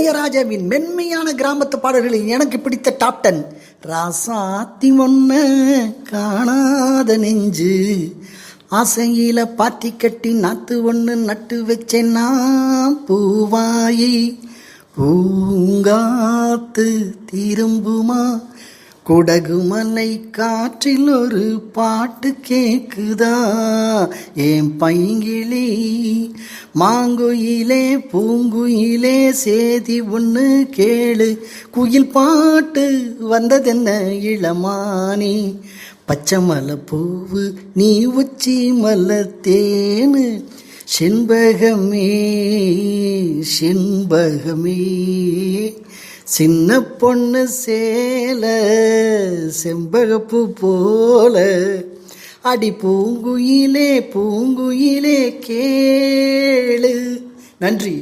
இளையராஜாவின் மென்மையான கிராமத்து பாடல்களில் எனக்கு பிடித்த டாப் 10. ராசாத்தி ஒன்ன காணாத நெஞ்சு, ஆசையில பாத்தி கட்டி நாத்து ஒன்று நட்டு வச்சேன் நான் பூவாயி, பூங்காத்து திரும்புமா, குடகுமலை காற்றில் ஒரு பாட்டு கேக்குதா ஏன் பைங்கிளி, மாங்குயிலே பூங்குயிலே சேதி ஒன்று கேளு, குயில் பாட்டு வந்ததென்ன இளமானி, பச்சை மலை பூவு நீ உச்சி மலை தேனு, செண்பகமே செண்பகமே, சின்ன பொண்ணு சேல செம்பகப்பு போல, அடி பூங்குயிலே பூங்குயிலே கேளு. நன்றி.